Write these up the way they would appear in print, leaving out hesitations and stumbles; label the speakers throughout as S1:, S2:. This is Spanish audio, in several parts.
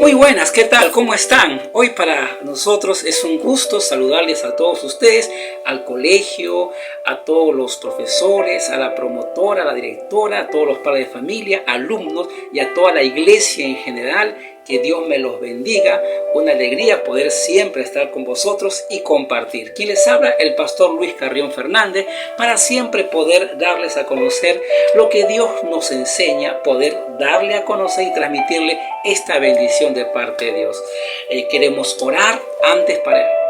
S1: Muy buenas, ¿qué tal? ¿Cómo están? Hoy para nosotros es un gusto saludarles a todos ustedes, al colegio, a todos los profesores, a la promotora, a la directora, a todos los padres de familia, alumnos y a toda la iglesia en general. Que Dios me los bendiga. Una alegría poder siempre estar con vosotros y compartir. Quien les habla, el pastor Luis Carrión Fernández, para siempre poder darles a conocer lo que Dios nos enseña, poder darle a conocer y transmitirle esta bendición de parte de Dios. Queremos orar antes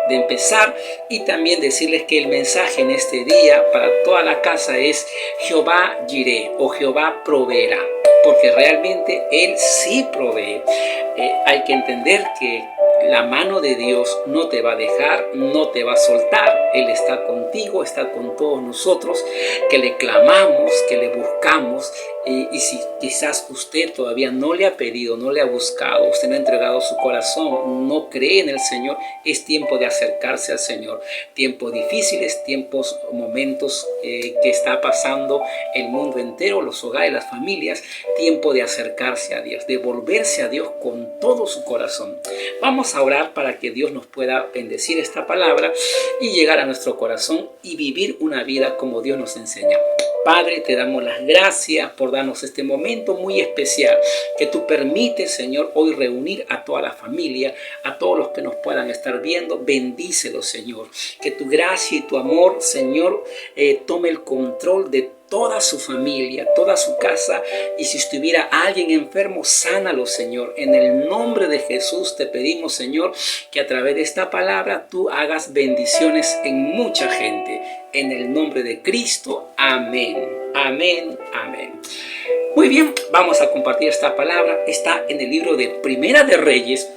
S1: de empezar y también decirles que el mensaje en este día para toda la casa es Jehová Jireh o Jehová proveerá, porque realmente Él sí provee. Hay que entender que la mano de Dios no te va a dejar, no te va a soltar. Él está contigo, está con todos nosotros, que le clamamos, que le buscamos. Y si quizás usted todavía no le ha pedido, no le ha buscado, usted no ha entregado su corazón, no cree en el Señor, es tiempo de acercarse al Señor. Tiempos difíciles, momentos que está pasando el mundo entero, los hogares, las familias. Tiempo de acercarse a Dios, de volverse a Dios con todo su corazón. Vamos a orar para que Dios nos pueda bendecir esta palabra y llegar a nuestro corazón y vivir una vida como Dios nos enseña. Padre, te damos las gracias por darnos este momento muy especial que tú permites, Señor, hoy reunir a toda la familia, a todos los que nos puedan estar viendo. Bendícelos, Señor. Que tu gracia y tu amor, Señor, tome el control de toda su familia, toda su casa, y si estuviera alguien enfermo, sánalo, Señor. En el nombre de Jesús te pedimos, Señor, que a través de esta palabra tú hagas bendiciones en mucha gente. En el nombre de Cristo, amén, amén, amén. Muy bien, vamos a compartir esta palabra. Está en el libro de Primera de Reyes,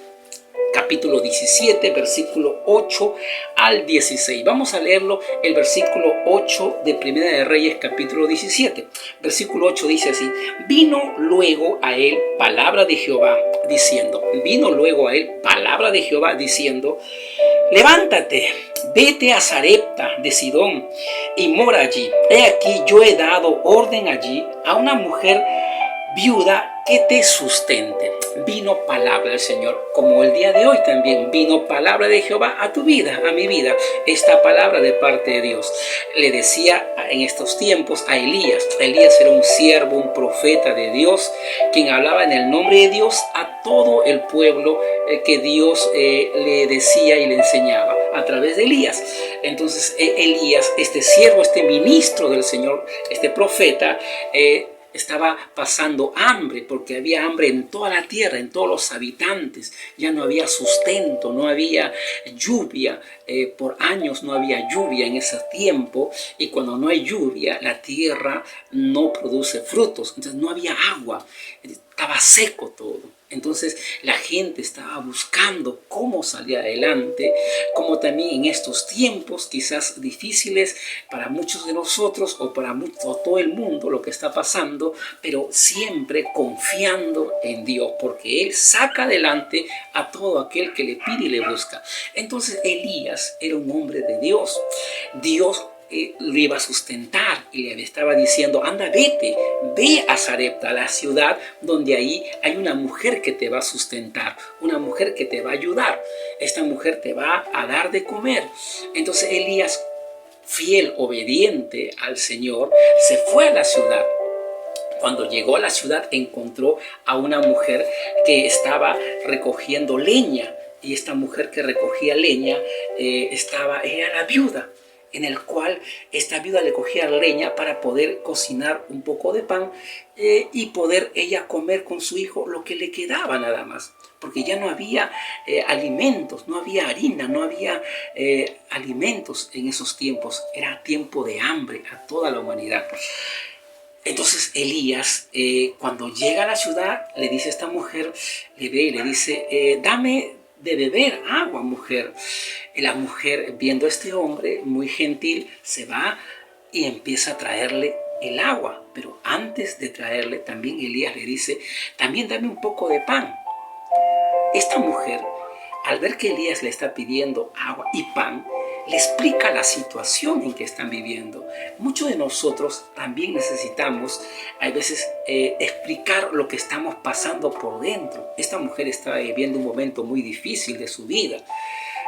S1: capítulo 17, versículo 8 al 16. Vamos a leerlo, el versículo 8 de Primera de Reyes, capítulo 17. Versículo 8 dice así: Vino luego a él palabra de Jehová diciendo, levántate, vete a Sarepta de Sidón y mora allí. He aquí, yo he dado orden allí a una mujer viuda que te sustente. Vino palabra del Señor, como el día de hoy también vino palabra de Jehová a tu vida, a mi vida. Esta palabra de parte de Dios. Le decía en estos tiempos a Elías. Elías era un siervo, un profeta de Dios, quien hablaba en el nombre de Dios a todo el pueblo que Dios le decía y le enseñaba a través de Elías. Entonces Elías, este siervo, este ministro del Señor, este profeta, estaba pasando hambre, porque había hambre en toda la tierra, en todos los habitantes. Ya no había sustento, no había lluvia. Por años no había lluvia en ese tiempo, y cuando no hay lluvia, la tierra no produce frutos. Entonces no había agua, estaba seco todo. Entonces la gente estaba buscando cómo salir adelante, como también en estos tiempos quizás difíciles para muchos de nosotros o para todo el mundo lo que está pasando, pero siempre confiando en Dios, porque Él saca adelante a todo aquel que le pide y le busca. Entonces Elías era un hombre de Dios. Dios lo iba a sustentar y le estaba diciendo: anda, ve a Sarepta, a la ciudad donde ahí hay una mujer que te va a sustentar, una mujer que te va a ayudar, esta mujer te va a dar de comer. Entonces Elías, fiel, obediente al Señor, se fue a la ciudad. Cuando llegó a la ciudad, encontró a una mujer que estaba recogiendo leña, y esta mujer que recogía leña era la viuda, en el cual esta viuda le cogía leña para poder cocinar un poco de pan y poder ella comer con su hijo lo que le quedaba nada más, porque ya no había alimentos, no había harina, no había alimentos en esos tiempos. Era tiempo de hambre a toda la humanidad. Entonces Elías, cuando llega a la ciudad, le dice a esta mujer, le ve y le dice: dame de beber agua, mujer. Y la mujer, viendo a este hombre muy gentil, se va y empieza a traerle el agua. Pero antes de traerle, también Elías le dice: también dame un poco de pan. Esta mujer, al ver que Elías le está pidiendo agua y pan, le explica la situación en que están viviendo. Muchos de nosotros también necesitamos a veces explicar lo que estamos pasando por dentro. Esta mujer está viviendo un momento muy difícil de su vida,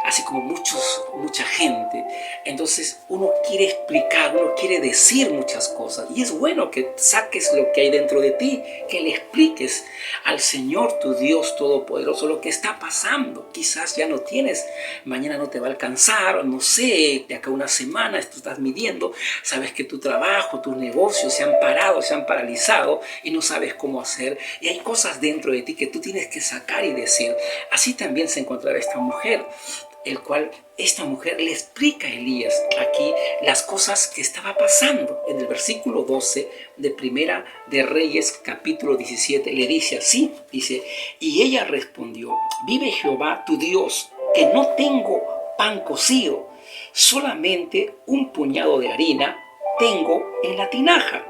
S1: así como mucha gente. Entonces uno quiere explicar, uno quiere decir muchas cosas. Y es bueno que saques lo que hay dentro de ti, que le expliques al Señor, tu Dios Todopoderoso, lo que está pasando. Quizás ya no tienes, mañana no te va a alcanzar, no sé, de acá a una semana tú estás midiendo, sabes que tu trabajo, tus negocios se han parado, se han paralizado y no sabes cómo hacer. Y hay cosas dentro de ti que tú tienes que sacar y decir. Así también se encontraba esta mujer, el cual esta mujer le explica a Elías aquí las cosas que estaba pasando. En el versículo 12 de Primera de Reyes, capítulo 17, le dice así, dice, y ella respondió, vive Jehová tu Dios, que no tengo pan cocido, solamente un puñado de harina tengo en la tinaja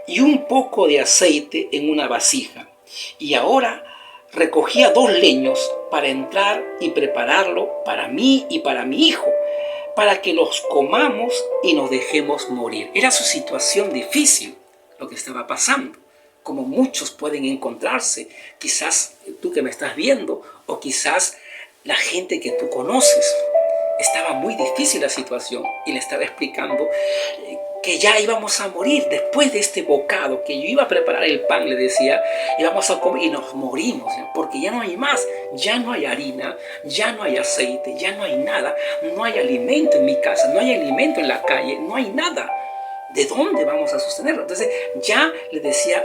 S1: y un poco de aceite en una vasija. Y ahora recogía 2 leños para entrar y prepararlo para mí y para mi hijo, para que los comamos y nos dejemos morir. Era su situación difícil, lo que estaba pasando, como muchos pueden encontrarse, quizás tú que me estás viendo, o quizás la gente que tú conoces. Estaba muy difícil la situación y le estaba explicando que ya íbamos a morir después de este bocado, que yo iba a preparar el pan, le decía, íbamos a comer y nos morimos, porque ya no hay más, ya no hay harina, ya no hay aceite, ya no hay nada, no hay alimento en mi casa, no hay alimento en la calle, no hay nada. ¿De dónde vamos a sostenerlo? Entonces ya le decía,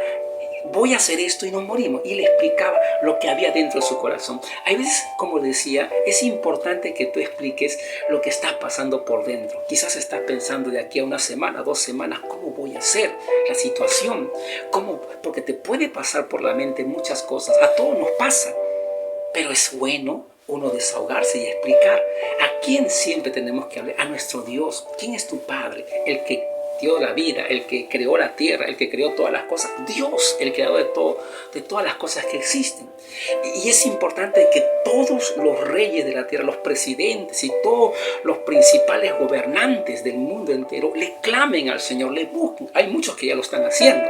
S1: voy a hacer esto y nos morimos. Y le explicaba lo que había dentro de su corazón. Hay veces, como decía, es importante que tú expliques lo que está pasando por dentro. Quizás estás pensando de aquí a una semana, 2 semanas, ¿cómo voy a hacer la situación? ¿Cómo? Porque te puede pasar por la mente muchas cosas. A todos nos pasa. Pero es bueno uno desahogarse y explicar. ¿A quién siempre tenemos que hablar? A nuestro Dios. ¿Quién es tu Padre? El que dio la vida, el que creó la tierra, el que creó todas las cosas. Dios, el creador de todas las cosas que existen. Y es importante que todos los reyes de la tierra, los presidentes y todos los principales gobernantes del mundo entero le clamen al Señor, le busquen. Hay muchos que ya lo están haciendo,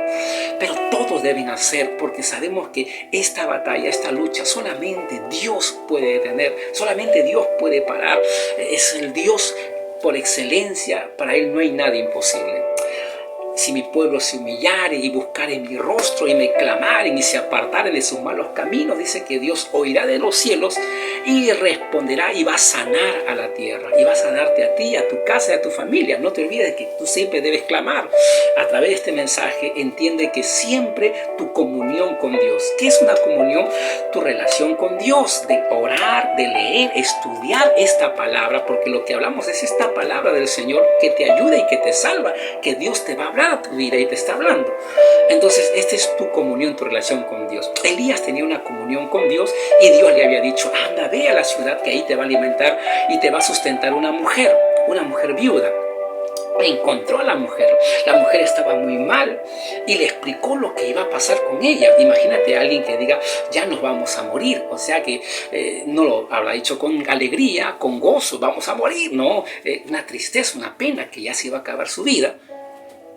S1: pero todos deben hacer, porque sabemos que esta batalla, esta lucha, solamente Dios puede detener, solamente Dios puede parar. Es el Dios por excelencia, para Él no hay nada imposible. Si mi pueblo se humillare y buscare mi rostro y me clamaren y se apartaren de sus malos caminos, dice que Dios oirá de los cielos y responderá y va a sanar a la tierra. Y va a sanarte a ti, a tu casa y a tu familia. No te olvides que tú siempre debes clamar. A través de este mensaje entiende que siempre tu comunión con Dios. ¿Qué es una comunión? Tu relación con Dios, de orar, de leer, estudiar esta palabra, porque lo que hablamos es esta palabra del Señor que te ayuda y que te salva, que Dios te va a hablar a tu vida y te está hablando. Entonces esta es tu comunión, tu relación con Dios. Elías tenía una comunión con Dios y Dios le había dicho, anda, ve a la ciudad que ahí te va a alimentar y te va a sustentar una mujer viuda. Encontró a la mujer estaba muy mal y le explicó lo que iba a pasar con ella. Imagínate a alguien que diga, ya nos vamos a morir, o sea que no lo habrá dicho con alegría, con gozo, vamos a morir, no, una tristeza, una pena que ya se iba a acabar su vida.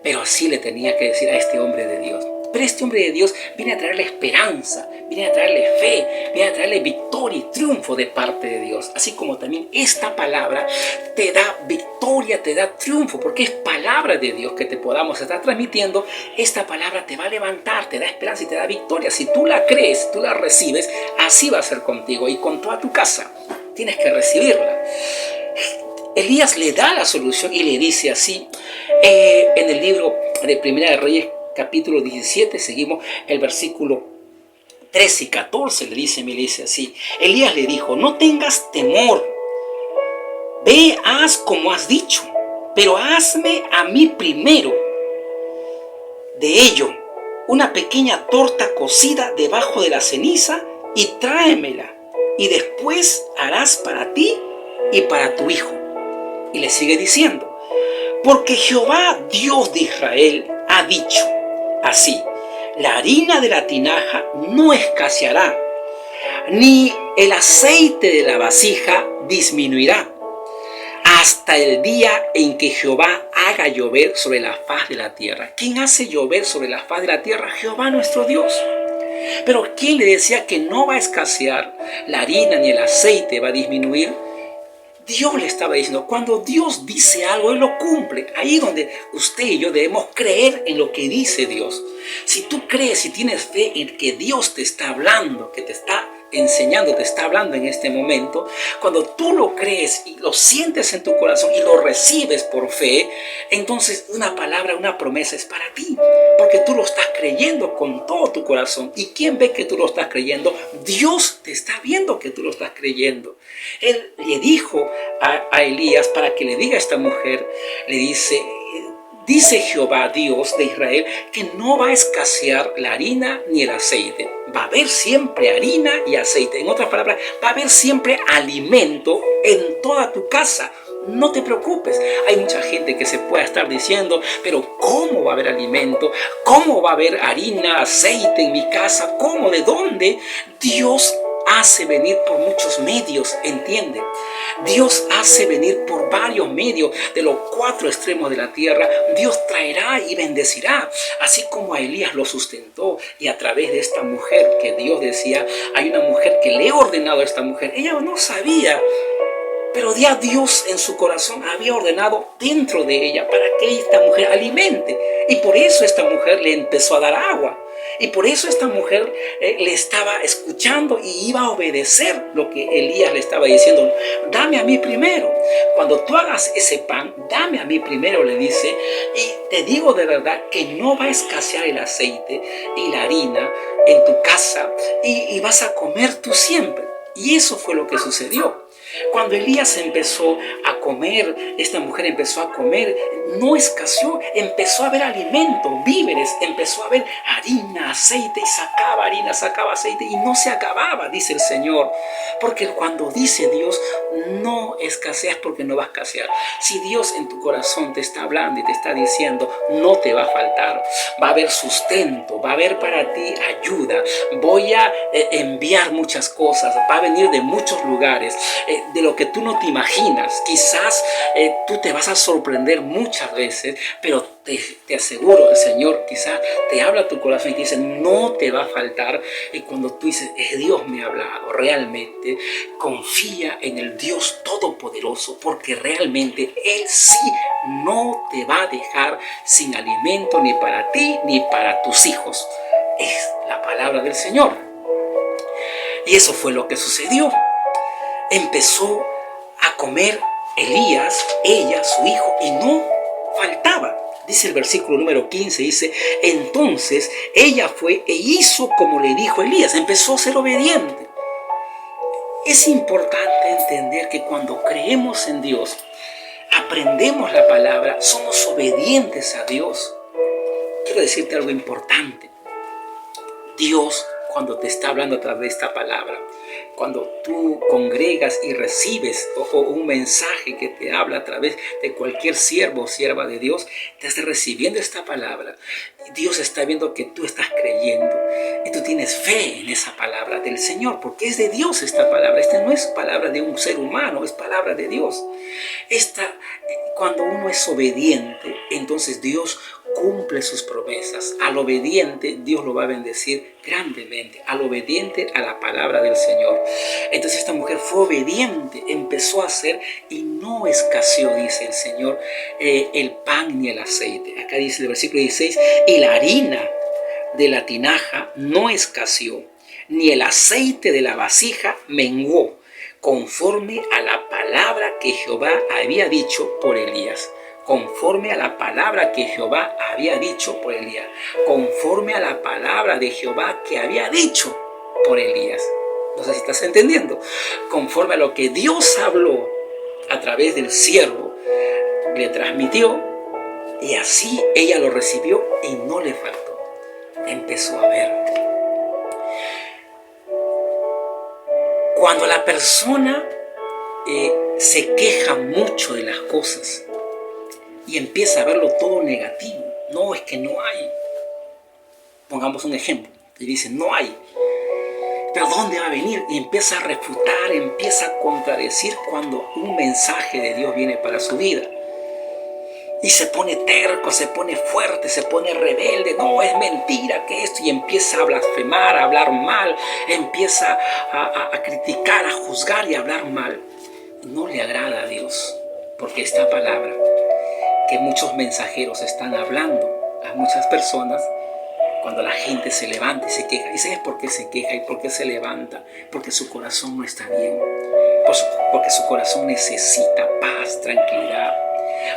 S1: Pero así le tenía que decir a este hombre de Dios. Pero este hombre de Dios viene a traerle esperanza, viene a traerle fe, viene a traerle victoria y triunfo de parte de Dios. Así como también esta palabra te da victoria, te da triunfo, porque es palabra de Dios que te podamos estar transmitiendo. Esta palabra te va a levantar, te da esperanza y te da victoria. Si tú la crees, tú la recibes, así va a ser contigo y con toda tu casa. Tienes que recibirla. Elías le da la solución y le dice así, en el libro de Primera de Reyes, capítulo 17, seguimos el versículo 13 y 14, le dice así, Elías le dijo, no tengas temor, ve, haz como has dicho, pero hazme a mí primero de ello una pequeña torta cocida debajo de la ceniza y tráemela, y después harás para ti y para tu hijo. Y le sigue diciendo, porque Jehová, Dios de Israel, ha dicho así, la harina de la tinaja no escaseará, ni el aceite de la vasija disminuirá, hasta el día en que Jehová haga llover sobre la faz de la tierra. ¿Quién hace llover sobre la faz de la tierra? Jehová nuestro Dios. Pero ¿quién le decía que no va a escasear la harina ni el aceite va a disminuir? Dios le estaba diciendo, cuando Dios dice algo, Él lo cumple. Ahí donde usted y yo debemos creer en lo que dice Dios. Si tú crees y tienes fe en que Dios te está hablando, que te está enseñando, te está hablando en este momento, cuando tú lo crees y lo sientes en tu corazón y lo recibes por fe, entonces una palabra, una promesa es para ti, porque tú lo estás creyendo con todo tu corazón. ¿Y quién ve que tú lo estás creyendo? Dios te está viendo que tú lo estás creyendo. Él le dijo a Elías para que le diga a esta mujer, le dice Jehová, Dios de Israel, que no va a escasear la harina ni el aceite. Va a haber siempre harina y aceite. En otras palabras, va a haber siempre alimento en toda tu casa. No te preocupes. Hay mucha gente que se puede estar diciendo, pero ¿cómo va a haber alimento? ¿Cómo va a haber harina, aceite en mi casa? ¿Cómo? ¿De dónde? Dios hace venir por muchos medios, ¿entiende? Dios hace venir por varios medios de los 4 extremos de la tierra. Dios traerá y bendecirá, así como a Elías lo sustentó y a través de esta mujer que Dios decía, hay una mujer que le he ordenado a esta mujer. Ella no sabía, pero ya Dios en su corazón había ordenado dentro de ella para que esta mujer alimente. Y por eso esta mujer le empezó a dar agua. Y por eso esta mujer le estaba escuchando y iba a obedecer lo que Elías le estaba diciendo. Dame a mí primero. Cuando tú hagas ese pan, dame a mí primero, le dice. Y te digo de verdad que no va a escasear el aceite y la harina en tu casa y vas a comer tú siempre. Y eso fue lo que sucedió. Cuando Elías empezó a comer, esta mujer empezó a comer, no escaseó, empezó a haber alimento, víveres, empezó a haber harina, aceite, y sacaba harina, sacaba aceite, y no se acababa, dice el Señor. Porque cuando dice Dios, no escaseas porque no va a escasear. Si Dios en tu corazón te está hablando y te está diciendo, no te va a faltar, va a haber sustento, va a haber para ti ayuda, voy a enviar muchas cosas, va a venir de muchos lugares, de lo que tú no te imaginas. Quizás tú te vas a sorprender muchas veces, pero te aseguro, el Señor quizás te habla a tu corazón y te dice, no te va a faltar. Y cuando tú dices, Dios me ha hablado, realmente confía en el Dios Todopoderoso, porque realmente Él sí no te va a dejar sin alimento ni para ti ni para tus hijos. Es la palabra del Señor. Y eso fue lo que sucedió. Empezó a comer Elías, ella, su hijo, y no faltaba. Dice el versículo número 15, dice, entonces ella fue e hizo como le dijo Elías, empezó a ser obediente. Es importante entender que cuando creemos en Dios, aprendemos la palabra, somos obedientes a Dios. Quiero decirte algo importante. Dios, cuando te está hablando a través de esta palabra, cuando tú congregas y recibes o un mensaje que te habla a través de cualquier siervo o sierva de Dios, te estás recibiendo esta palabra. Dios está viendo que tú estás creyendo y tú tienes fe en esa palabra del Señor, porque es de Dios esta palabra. Esta no es palabra de un ser humano, es palabra de Dios. Cuando uno es obediente, entonces Dios cumple sus promesas. Al obediente, Dios lo va a bendecir grandemente. Al obediente a la palabra del Señor. Entonces esta mujer fue obediente, empezó a hacer y no escaseó, dice el Señor, el pan ni el aceite. Acá dice el versículo 16, y la harina de la tinaja no escaseó, ni el aceite de la vasija menguó, conforme a la palabra que Jehová había dicho por Elías. Conforme a la palabra que Jehová había dicho por Elías. Conforme a la palabra de Jehová que había dicho por Elías. No sé si estás entendiendo. Conforme a lo que Dios habló a través del siervo, le transmitió, y así ella lo recibió y no le faltó. Empezó a ver. Cuando la persona se queja mucho de las cosas y empieza a verlo todo negativo, no, es que no hay. Pongamos un ejemplo. Y dice, no hay. Pero ¿Dónde va a venir? Y empieza a refutar, empieza a contradecir cuando un mensaje de Dios viene para su vida. Y se pone terco, se pone fuerte, se pone rebelde. No, es mentira que esto. Y empieza a blasfemar, a hablar mal. Empieza a criticar, a juzgar y a hablar mal. No le agrada a Dios. Porque esta palabra que muchos mensajeros están hablando a muchas personas, cuando la gente se levanta y se queja. ¿Y sabes por qué se queja y por qué se levanta? Porque su corazón no está bien. Porque su corazón necesita paz, tranquilidad.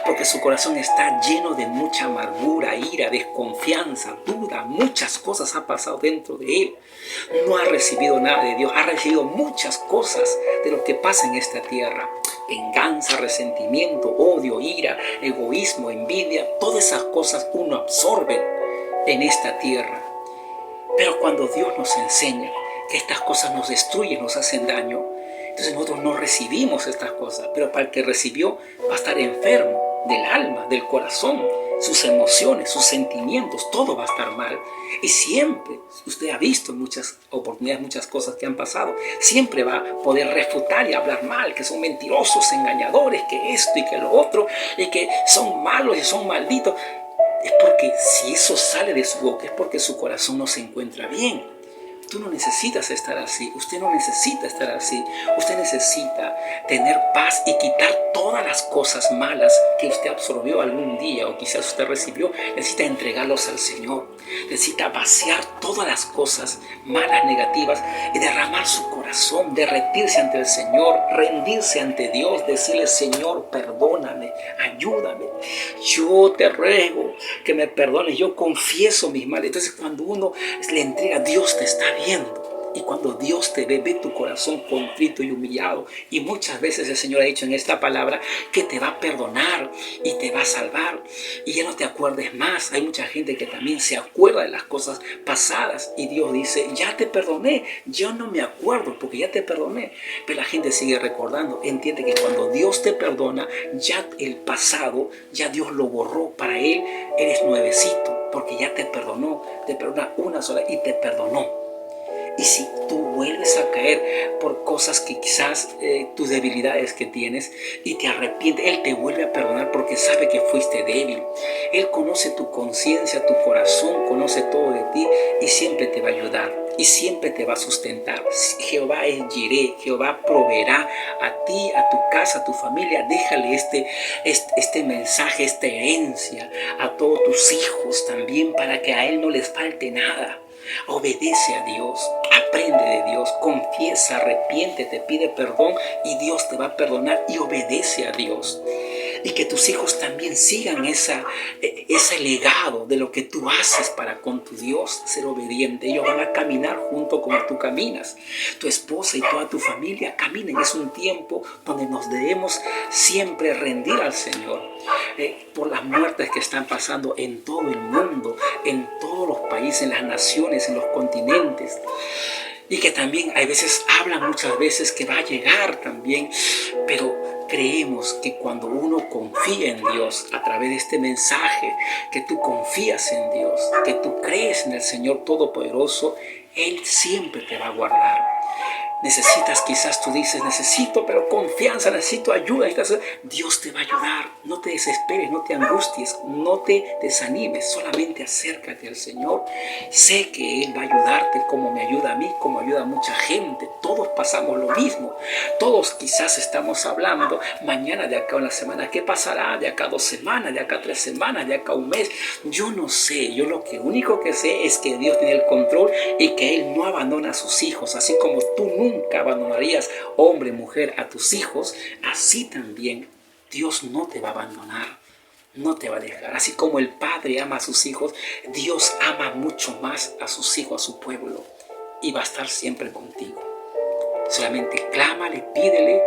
S1: Porque su corazón está lleno de mucha amargura, ira, desconfianza, duda. Muchas cosas han pasado dentro de él. No ha recibido nada de Dios. Ha recibido muchas cosas de lo que pasa en esta tierra. Venganza, resentimiento, odio, ira, egoísmo, envidia. Todas esas cosas uno absorbe en esta tierra. Pero cuando Dios nos enseña que estas cosas nos destruyen, nos hacen daño, entonces nosotros no recibimos estas cosas. Pero para el que recibió va a estar enfermo del alma, del corazón, sus emociones, sus sentimientos, todo va a estar mal. Y siempre, usted ha visto en muchas oportunidades, muchas cosas que han pasado, siempre va a poder refutar y hablar mal, que son mentirosos, engañadores, que esto y que lo otro, y que son malos y son malditos. Es porque si eso sale de su boca, es porque su corazón no se encuentra bien. Tú no necesitas estar así, usted no necesita estar así. Usted necesita tener paz y quitar todas las cosas malas que usted absorbió algún día o quizás usted recibió. Necesita entregarlos al Señor. Necesita vaciar todas las cosas malas, negativas y derramar su corazón, derretirse ante el Señor, rendirse ante Dios, decirle: Señor, perdóname, ayúdame. Yo te ruego que me perdones, yo confieso mis males. Entonces cuando uno le entrega, Dios te está viendo. Y cuando Dios te ve, ve tu corazón contrito y humillado. Y muchas veces el Señor ha dicho en esta palabra que te va a perdonar y te va a salvar. Y ya no te acuerdes más. Hay mucha gente que también se acuerda de las cosas pasadas. Y Dios dice: ya te perdoné. Yo no me acuerdo porque ya te perdoné. Pero la gente sigue recordando. Entiende que cuando Dios te perdona, ya el pasado, ya Dios lo borró. Para Él eres nuevecito porque ya te perdonó. Te perdona una sola y te perdonó. Y si tú vuelves a caer por cosas que quizás tus debilidades que tienes y te arrepientes, Él te vuelve a perdonar porque sabe que fuiste débil. Él conoce tu conciencia, tu corazón, conoce todo de ti y siempre te va a ayudar y siempre te va a sustentar. Jehová es Jireh, Jehová proveerá a ti, a tu casa, a tu familia. Déjale este mensaje, esta herencia a todos tus hijos también para que a Él no les falte nada. Obedece a Dios, aprende de Dios, confiesa, arrepiéntete, pide perdón y Dios te va a perdonar y obedece a Dios. Y que tus hijos también sigan ese legado de lo que tú haces para con tu Dios, ser obediente. Ellos van a caminar junto como tú caminas. Tu esposa y toda tu familia caminen. Es un tiempo donde nos debemos siempre rendir al Señor por las muertes que están pasando en todo el mundo, en todos los países, en las naciones, en los continentes. Y que también hay veces, hablan muchas veces que va a llegar también, pero creemos que cuando uno confía en Dios a través de este mensaje, que tú confías en Dios, que tú crees en el Señor Todopoderoso, Él siempre te va a guardar. Necesitas, quizás tú dices, necesito, pero confianza, necesito ayuda. Dios te va a ayudar. No te desesperes, no te angusties, no te desanimes. Solamente acércate al Señor. Sé que Él va a ayudarte como me ayuda a mí, como ayuda a mucha gente. Todos pasamos lo mismo. Todos quizás estamos hablando mañana, de acá a una semana. ¿Qué pasará? De acá a 2 semanas, de acá a 3 semanas, de acá a un mes. Yo no sé. Yo lo único que sé es que Dios tiene el control y que Él no abandona a sus hijos. Así como tú nunca abandonarías, hombre, mujer, a tus hijos, así también Dios no te va a abandonar, no te va a dejar. Así como el Padre ama a sus hijos, Dios ama mucho más a sus hijos, a su pueblo, y va a estar siempre contigo. Solamente clámale, pídele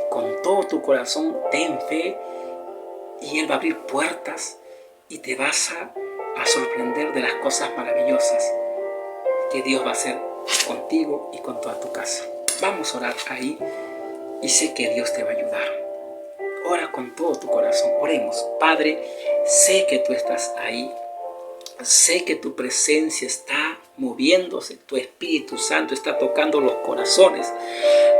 S1: con todo tu corazón, ten fe, y Él va a abrir puertas y te vas a sorprender de las cosas maravillosas que Dios va a hacer contigo y con toda tu casa. Vamos a orar ahí y sé que Dios te va a ayudar. Ora con todo tu corazón. Oremos. Padre, sé que tú estás ahí. Sé que tu presencia está moviéndose, tu Espíritu Santo está tocando los corazones.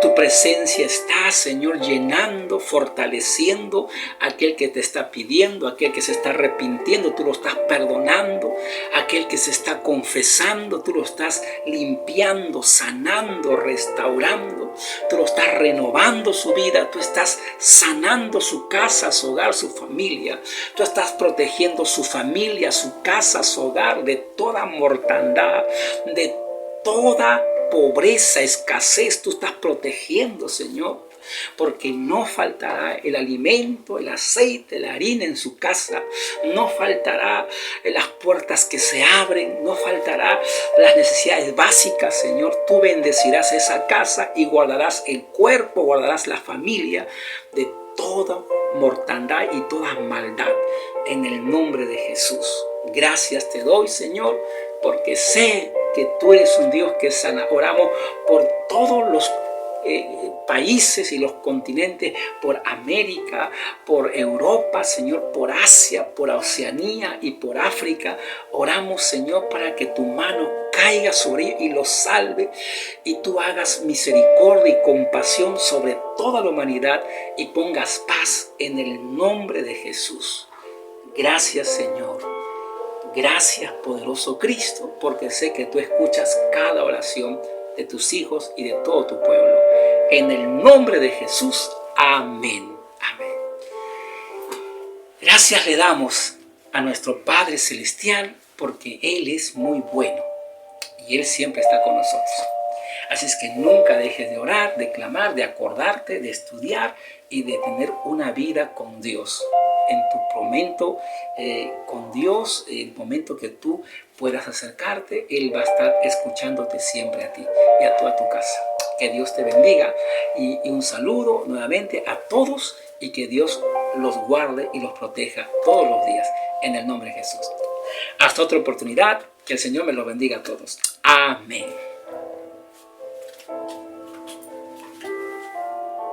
S1: Tu presencia está, Señor, llenando, fortaleciendo a aquel que te está pidiendo, aquel que se está arrepintiendo, tú lo estás perdonando, aquel que se está confesando, tú lo estás limpiando, sanando, restaurando, tú lo estás renovando su vida, tú estás sanando su casa, su hogar, su familia, tú estás protegiendo su familia, su casa, su hogar de toda mortandad, de toda pobreza, escasez. Tú estás protegiendo, Señor, porque no faltará el alimento, el aceite, la harina en su casa, no faltará las puertas que se abren, no faltará las necesidades básicas, Señor. Tú bendecirás esa casa y guardarás el cuerpo, guardarás la familia de toda mortandad y toda maldad, en el nombre de Jesús. Gracias te doy, Señor, porque sé que tú eres un Dios que sana. Oramos por todos los países y los continentes, por América, por Europa, Señor, por Asia, por Oceanía y por África. Oramos, Señor, para que tu mano caiga sobre ellos y los salve, y tú hagas misericordia y compasión sobre toda la humanidad y pongas paz en el nombre de Jesús. Gracias, Señor. Gracias, poderoso Cristo, porque sé que tú escuchas cada oración de tus hijos y de todo tu pueblo. En el nombre de Jesús, amén. Amén. Gracias le damos a nuestro Padre Celestial, porque Él es muy bueno y Él siempre está con nosotros. Así es que nunca dejes de orar, de clamar, de acordarte, de estudiar y de tener una vida con Dios. En tu momento con Dios, el momento que tú puedas acercarte, Él va a estar escuchándote siempre a ti y a toda tu casa. Que Dios te bendiga y un saludo nuevamente a todos, y que Dios los guarde y los proteja todos los días en el nombre de Jesús. Hasta otra oportunidad, que el Señor me los bendiga a todos. Amén.